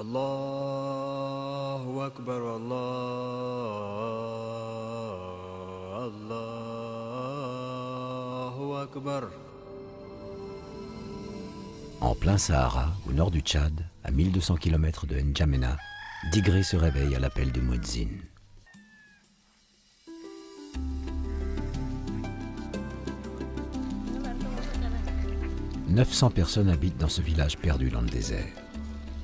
الله أكبر الله أكبر. En plein Sahara, au nord du Tchad, à 1200 km de N'Djamena, Digré se réveille à l'appel du muezzin. « 900 personnes habitent dans ce village perdu dans le désert.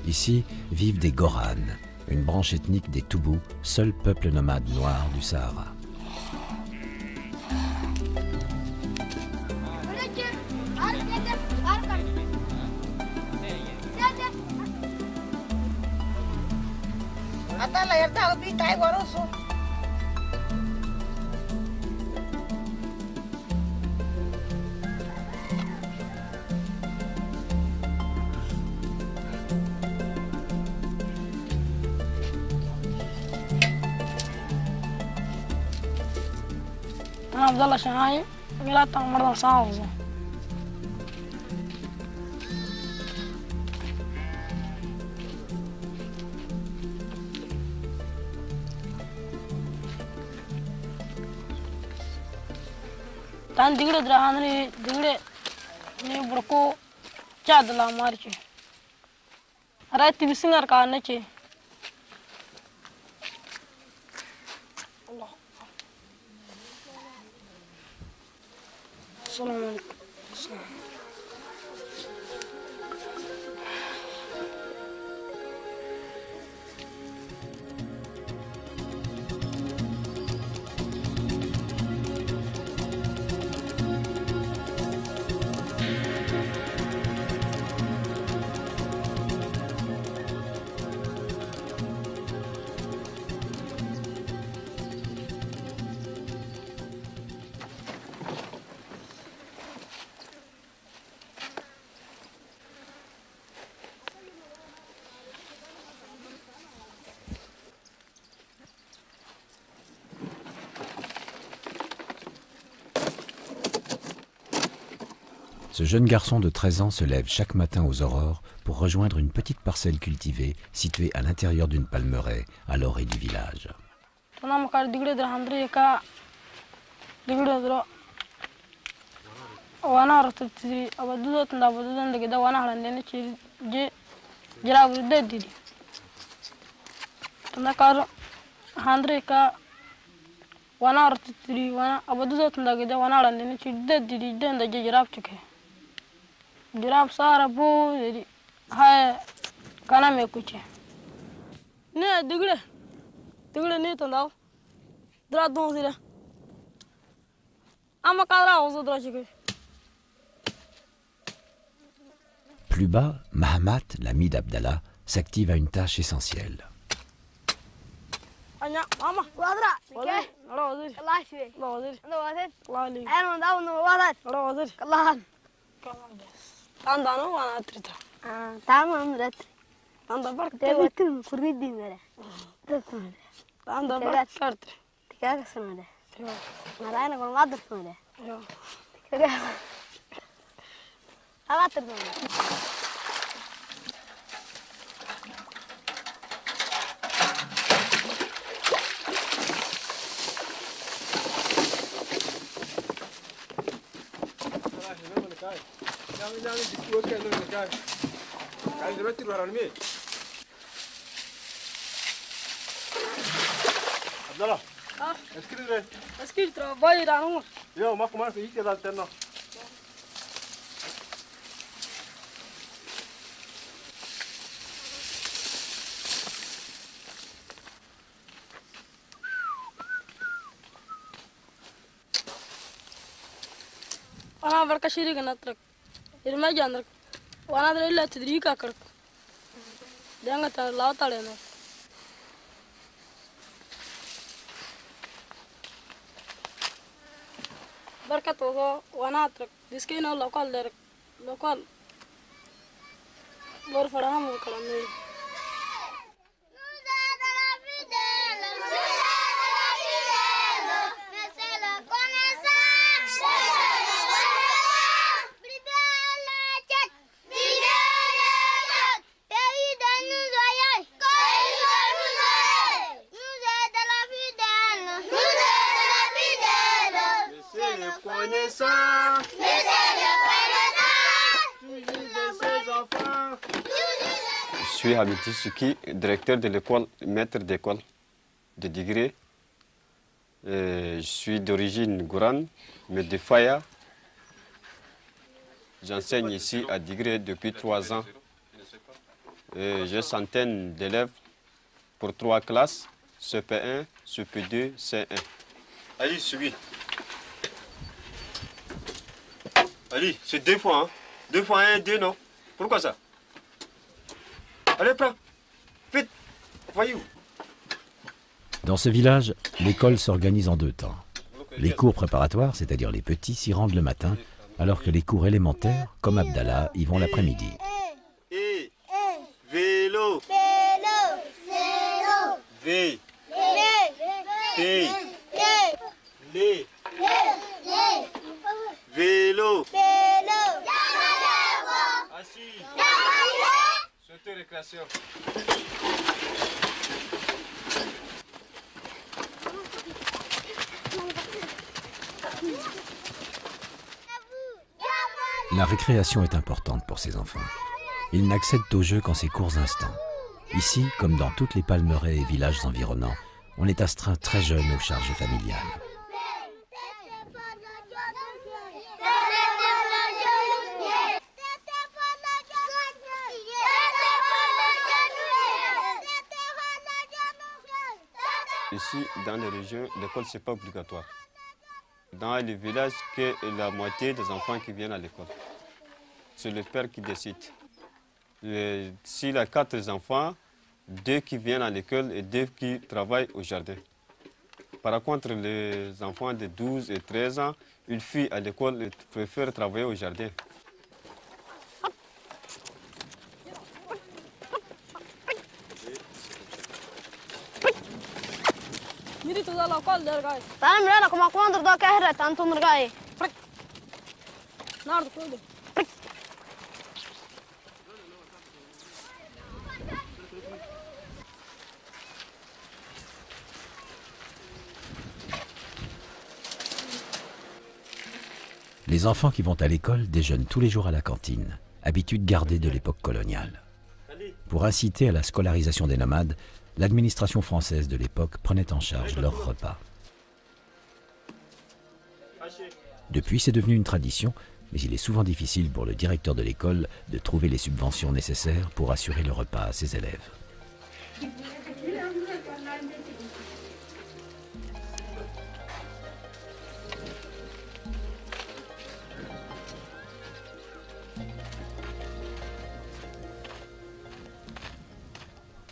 Ici vivent des Goranes, une branche ethnique des Toubous, seul peuple nomade noir du Sahara. أنا عبد الله شهاي قلت مرة صعبة. تان دقيقة درهاني دقيقة نبركو جاد لا مارشي رأيت بسنجر كأنه شيء. السلام عليكم. Ce jeune garçon de 13 ans se lève chaque matin aux aurores pour rejoindre une petite parcelle cultivée située à l'intérieur d'une palmeraie à l'orée du village. جراب صار بو هاي كلام يكوشي نه دغله نه تنداو درا دون سيدا اما كارا اوزو دراشيكي. Plus bas, Mahamat, l'ami d'Abdallah, s'active à une tâche essentielle. Anya, mama, wadra, okay? Allah wazir. Allah shwe. Allah wazir. Allah wazir. Allah li. Ana ndaw no wazir. Allah wazir. Allah. Tandano wana trita. Tamam rat. Tanda bark. Tewatin furidi mera. Tanda bark kart. Tikaga sanada. Marayna kon wadar sanada. Yo. Tikaga. Alatar dona. Abdallah, est-ce qu'il travaille dans nous? Yo, ma commence ici dans le terrain. أنا بركة شيري كناترك إرما جاندرك وأنا أدري إلا تدريك أكرك دعنا تلاو تالينا بركة توه وأنا أترك ديسكينا لوكال درك لوكال بور فرحان وكلامي sang. Toujours de ses enfants. Je suis Hamid Suki, directeur de l'école, maître d'école de Digré. Je suis d'origine gourane, mais de Faya. J'enseigne ici à Digré depuis 3 ans. J'ai centaines d'élèves pour 3 classes, CP1, CP2, C1. Allez, suis. Allez, c'est 2 fois, hein. 2 fois 1, 2, non? Pourquoi ça? Allez, prends. Vite. Voyou. Dans ce village, l'école s'organise en 2 temps. Les cours préparatoires, c'est-à-dire les petits, s'y rendent le matin, alors que les cours élémentaires, comme Abdallah, y vont l'après-midi. Et vélo. V. T. Les. Vélo. Assis. Sauter récréation. La récréation est importante pour ces enfants. Ils n'accèdent au jeu qu'en ces courts instants. Ici, comme dans toutes les palmeraies et villages environnants, on est astreint très jeune aux charges familiales. Ici, dans les régions, l'école, ce n'est pas obligatoire. Dans les villages, que la moitié des enfants qui viennent à l'école. C'est le père qui décide. S'il a 4 enfants, 2 qui viennent à l'école et 2 qui travaillent au jardin. Par contre, les enfants de 12 et 13 ans, une fille à l'école et préfèrent travailler au jardin. Tá melhor como quando do carreira tanto mergai. Nada, tudo. Les enfants qui vont à l'école déjeunent tous les jours à la cantine, habitude gardée de l'époque coloniale. Pour inciter à la scolarisation des nomades, l'administration française de l'époque prenait en charge leurs repas. Depuis, c'est devenu une tradition, mais il est souvent difficile pour le directeur de l'école de trouver les subventions nécessaires pour assurer le repas à ses élèves.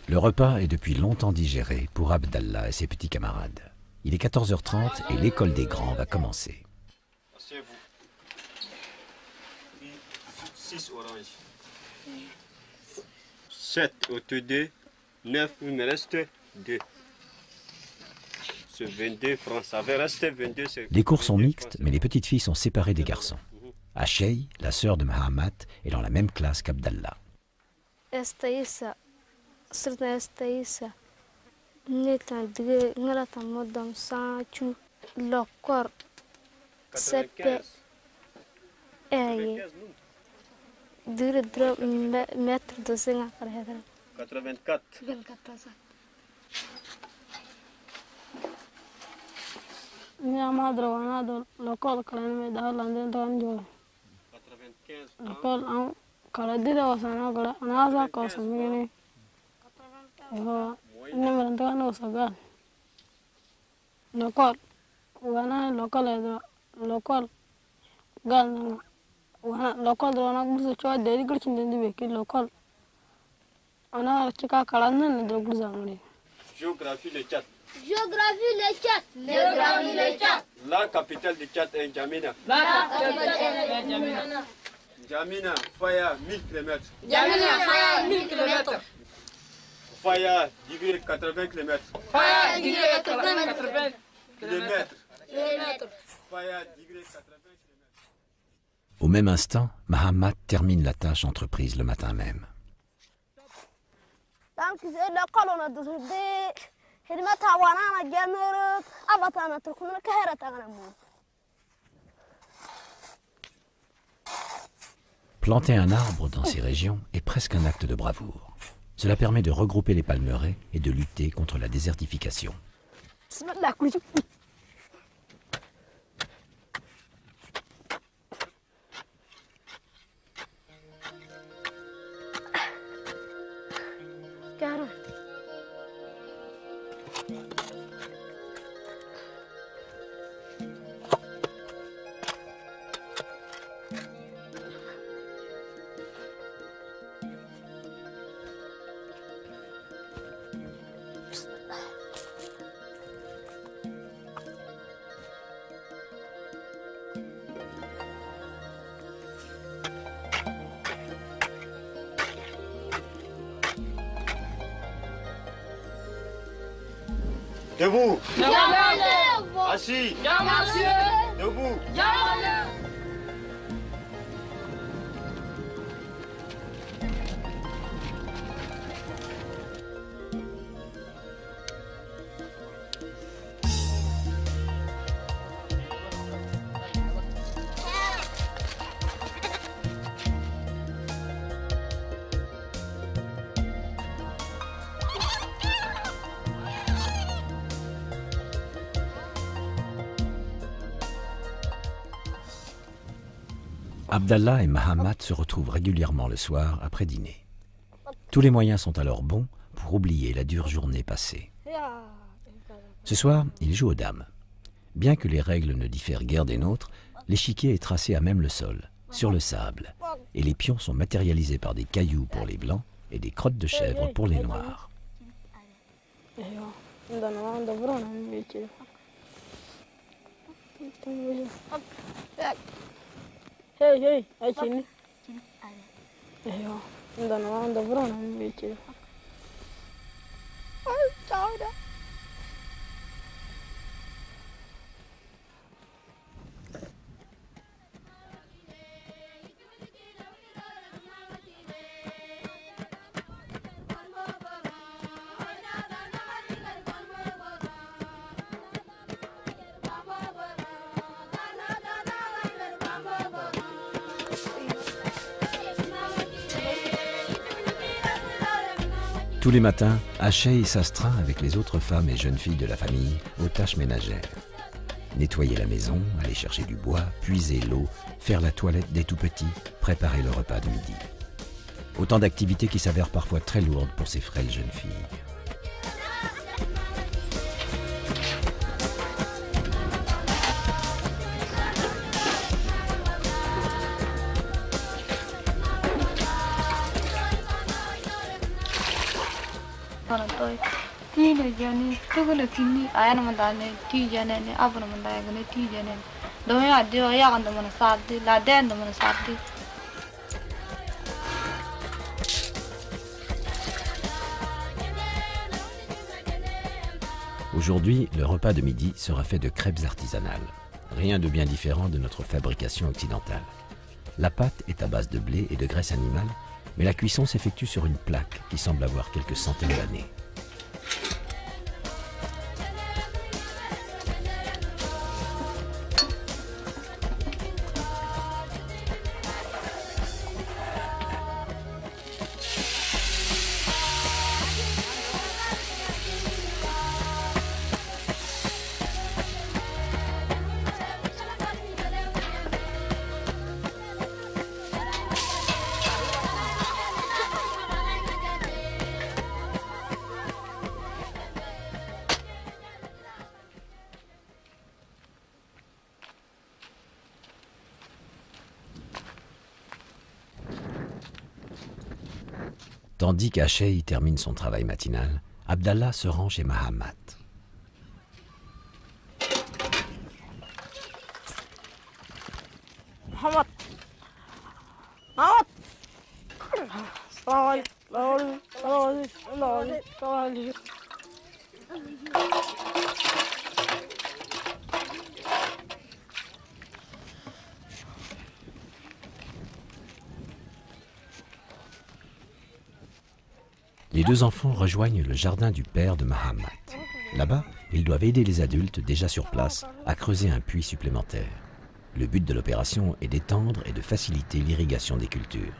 Le repas est depuis longtemps digéré pour Abdallah et ses petits camarades. Il est 14h30 et l'école des grands va commencer. Asseyez-vous. 6 oranges. 7 au TD. 9, il me reste 2. C'est 22 francs. Ça va rester 22. Les cours sont mixtes, mais les petites filles sont séparées des garçons. Achei, la sœur de Mahamat, est dans la même classe qu'Abdallah. Estaïsa, Netan de Nalata Modam Sanchu, Locor, Sepe, Aye, Maître de Senga, 84. Minha madre wana do local kala me da lande tan jo. 95. Local am kala dire wasana kala anasa ko samene. Yo ne meranta no sagan. Local wana local edo local gan wana local do na gusu cho deri gurchin dendi beki local. Ana chika kala nan do gusu amri. Géographie le Tchad. Géographie le Tchad. Géographie le Tchad. La capitale du Tchad est N'Djamena. La capitale est N'Djamena. N'Djamena, Faya, 1000 km. N'Djamena, Faya, 1000 km. Faya, Digré, 80 km. Faya, Digré, 80 km. Faya, Digré, 80 km. Au même instant, Mahamat termine la tâche entreprise le matin même. Planter un arbre dans ces régions est presque un acte de bravoure. Cela permet de regrouper les palmeraies et de lutter contre la désertification. Debout. Jamale. Assis. Jamale. Debout. Jamale. Abdallah et Mahamat se retrouvent régulièrement le soir après dîner. Tous les moyens sont alors bons pour oublier la dure journée passée. Ce soir, ils jouent aux dames. Bien que les règles ne diffèrent guère des nôtres, l'échiquier est tracé à même le sol, sur le sable, et les pions sont matérialisés par des cailloux pour les blancs et des crottes de chèvre pour les noirs. Tous les matins, Achei s'astreint avec les autres femmes et jeunes filles de la famille aux tâches ménagères. Nettoyer la maison, aller chercher du bois, puiser l'eau, faire la toilette des tout-petits, préparer le repas de midi. Autant d'activités qui s'avèrent parfois très lourdes pour ces frêles jeunes filles. Aujourd'hui, le repas de midi sera fait de crêpes artisanales. Rien de bien différent de notre fabrication occidentale. La pâte est à base de blé et de graisse animale, mais la cuisson s'effectue sur une plaque qui semble avoir quelques centaines d'années. Tandis qu'Achei termine son travail matinal, Abdallah se rend chez Mahamat. Mahamat. Les deux enfants rejoignent le jardin du père de Mahamat. Là-bas, ils doivent aider les adultes déjà sur place à creuser un puits supplémentaire. Le but de l'opération est d'étendre et de faciliter l'irrigation des cultures.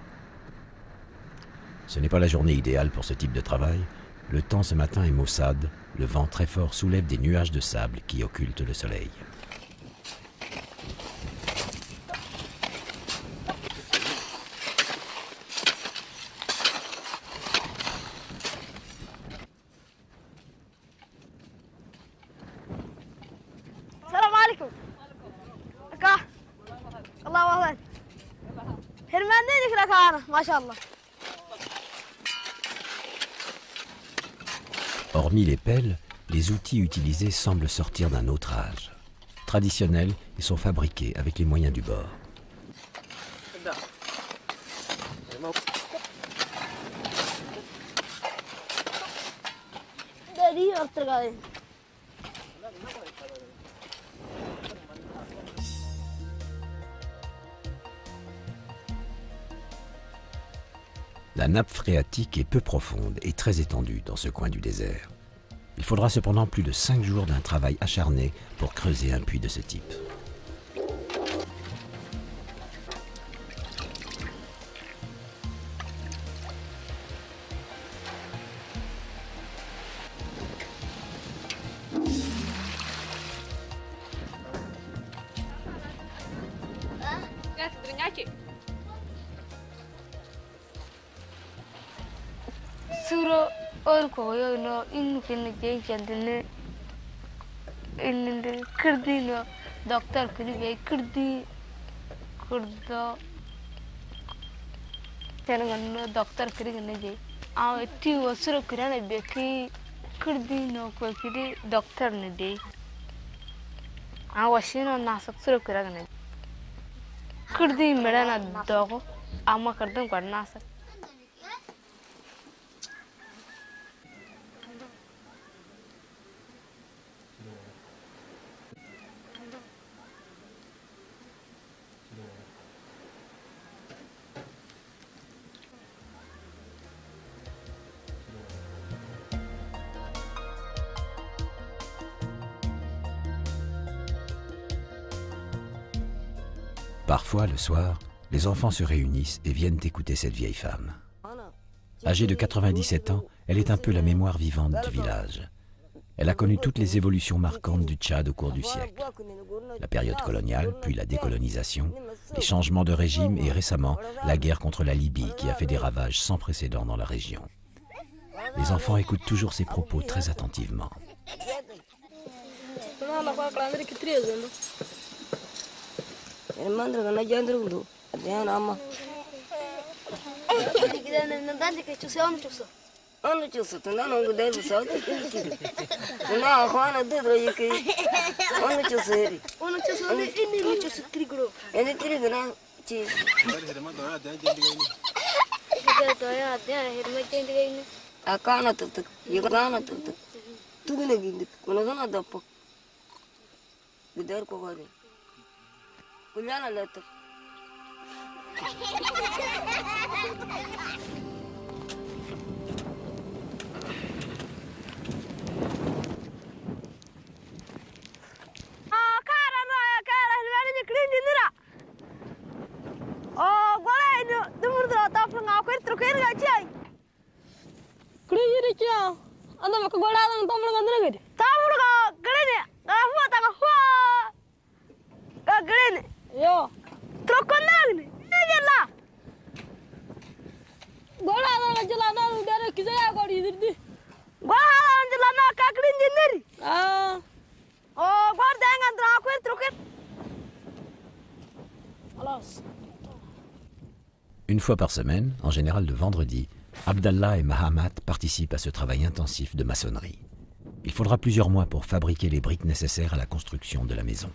Ce n'est pas la journée idéale pour ce type de travail. Le temps ce matin est maussade, le vent très fort soulève des nuages de sable qui occultent le soleil. السلام عليكم. أكا الله أكبر. هرمان دينك لك أنا ما شاء الله. Hormis les pelles, les outils utilisés semblent sortir d'un autre âge. Traditionnels, ils sont fabriqués avec les moyens du bord. داري أرتقى. La nappe phréatique est peu profonde et très étendue dans ce coin du désert. Il faudra cependant plus de 5 jours d'un travail acharné pour creuser un puits de ce type. Suro orko yo no inu kene jey chandene ininde kirdi no doctor kini be kirdi kurdo tengan no doctor kiri kene jey a ti wasuro kirana be ki kirdi no ko kidi doctor ne de a washino nasak suro kirana kirdi merana dogo ama kardan kwar nasak. Parfois, le soir, les enfants se réunissent et viennent écouter cette vieille femme. Âgée de 97 ans, elle est un peu la mémoire vivante du village. Elle a connu toutes les évolutions marquantes du Tchad au cours du siècle. La période coloniale, puis la décolonisation, les changements de régime et récemment la guerre contre la Libye qui a fait des ravages sans précédent dans la région. Les enfants écoutent toujours ses propos très attentivement. Une fois par semaine, en général le vendredi, Abdallah et Mahamat participent à ce travail intensif de maçonnerie. Il faudra plusieurs mois pour fabriquer les briques nécessaires à la construction de la maison.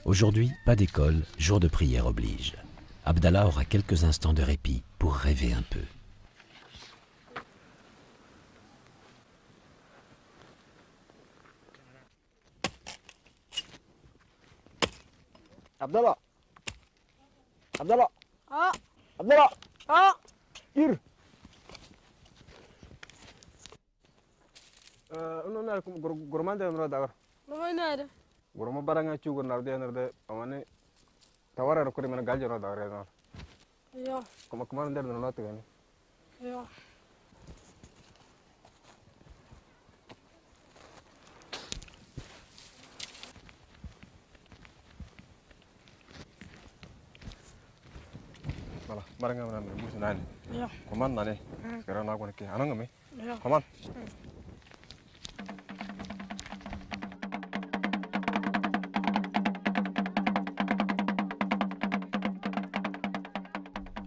Aujourd'hui, pas d'école, jour de prière oblige. Abdallah aura quelques instants de répit pour rêver un peu. Abdallah. Abdallah. Ah. Abdallah. Ah. Yürü. Uno na gurman da no da. Lama ina da. Gurma baranga chu gurna da na da amane tawara ko mana galjo no da re no. Yo. Kuma da no ta gani. Yo. Mala baranga mana musu nani. Yo. Kuma nani. Sekarang na ko ne ke ananga me. Yo. Come on.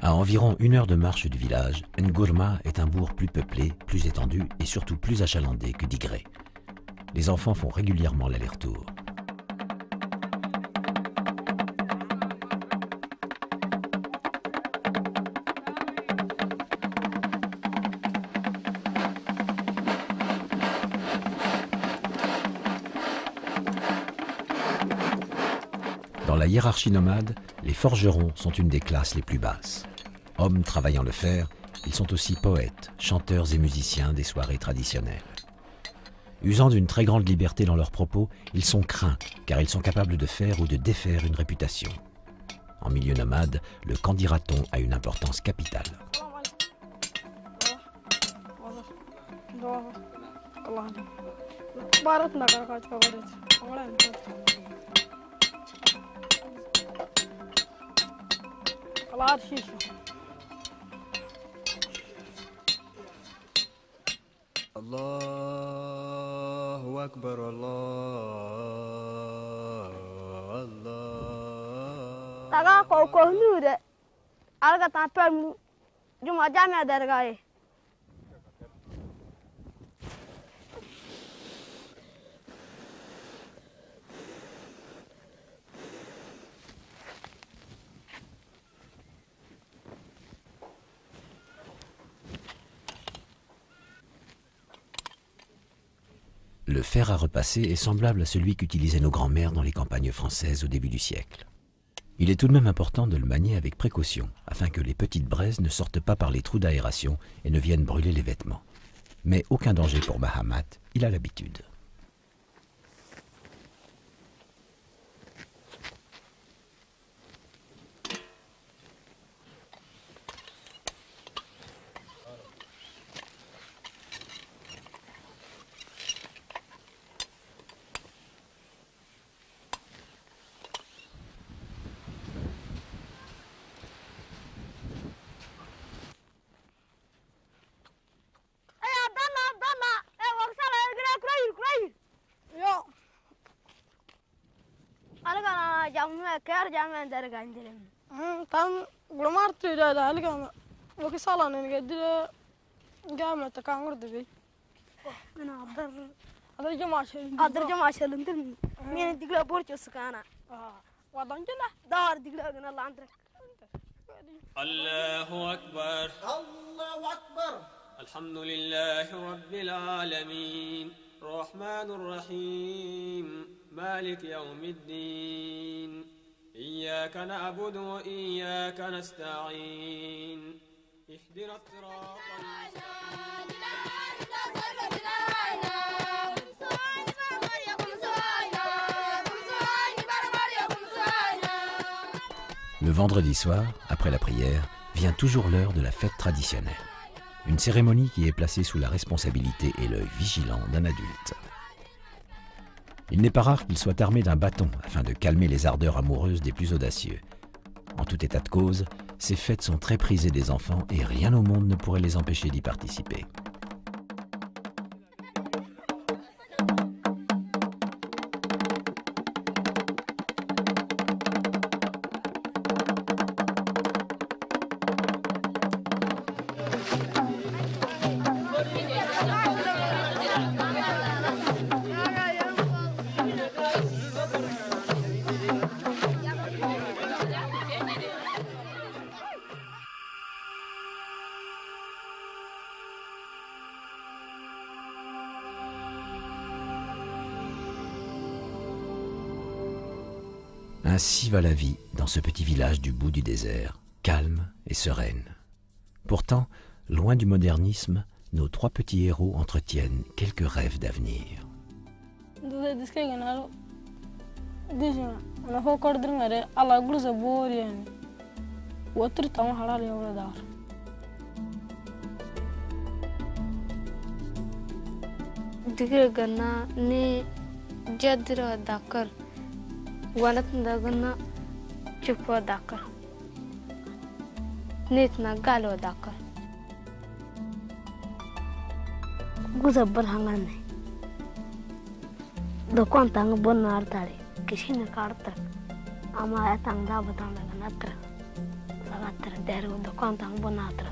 À environ 1 heure de marche du village, Ngurma est un bourg plus peuplé, plus étendu et surtout plus achalandé que Digré. Les enfants font régulièrement l'aller-retour. Dans la hiérarchie nomade, les forgerons sont une des classes les plus basses. Hommes travaillant le fer, ils sont aussi poètes, chanteurs et musiciens des soirées traditionnelles. Usant d'une très grande liberté dans leurs propos, ils sont craints car ils sont capables de faire ou de défaire une réputation. En milieu nomade, le candidaton a une importance capitale. Allahu Akbar, Allah. Taga ko nude. Alga ta permu. Juma jamia dargaye. Le fer à repasser est semblable à celui qu'utilisaient nos grands-mères dans les campagnes françaises au début du siècle. Il est tout de même important de le manier avec précaution, afin que les petites braises ne sortent pas par les trous d'aération et ne viennent brûler les vêtements. Mais aucun danger pour Mahamat, il a l'habitude. Tan gulmartu da halga waki salan in gadira gama ta kangur de Ana adar adar jama shel adar jama shalin din min digla borcho sakana. wadan jina Dar digla gana landra. الله أكبر الله أكبر. الحمد لله رب العالمين الرحمن الرحيم مالك يوم الدين إياك نعبد وإياك نستعين اهدنا الصراط Le vendredi soir, après la prière, vient toujours l'heure de la fête traditionnelle. Une cérémonie qui est placée sous la responsabilité et l'œil vigilant d'un adulte. Il n'est pas rare qu'il soit armé d'un bâton afin de calmer les ardeurs amoureuses des plus audacieux. En tout état de cause, ces fêtes sont très prisées des enfants et rien au monde ne pourrait les empêcher d'y participer. Ainsi va la vie dans ce petit village du bout du désert, calme et sereine. Pourtant, loin du modernisme, nos 3 petits héros entretiennent quelques rêves d'avenir. Digirgana ni jadira dakar wanat ndagana chupa dakar nitna galo dakar guza barhangane do kontang bonar tari kishina kartar ama atang da batang daga natra lagatar deru do kontang bonar tra